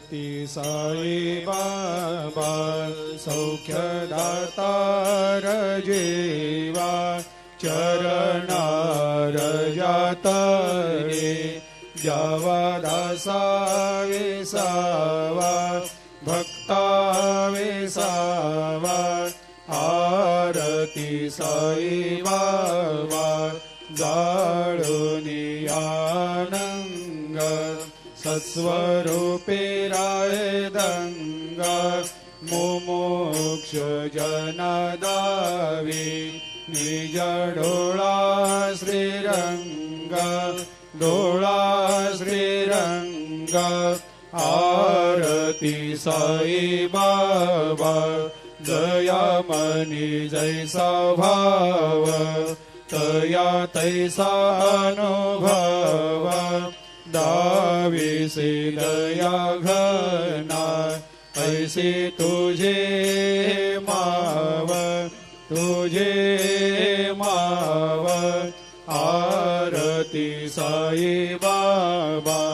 ती साई बाबा सौख्यदातार जीवा चरणार जातरे जावा दासा विसावा भक्ता विसावा आरती साई बाबा जाळुनी आनंग सत्स्वरूपे राय दंग मुमुक्ष जनदावी निज डोळा श्रीरंग डोळा श्रीरंग आरती साई बाबा दया मनी जैसा भाव तया तैसा अनुभव दाविसे दया घना ऐसे तुझे माव आरती साई बाबा।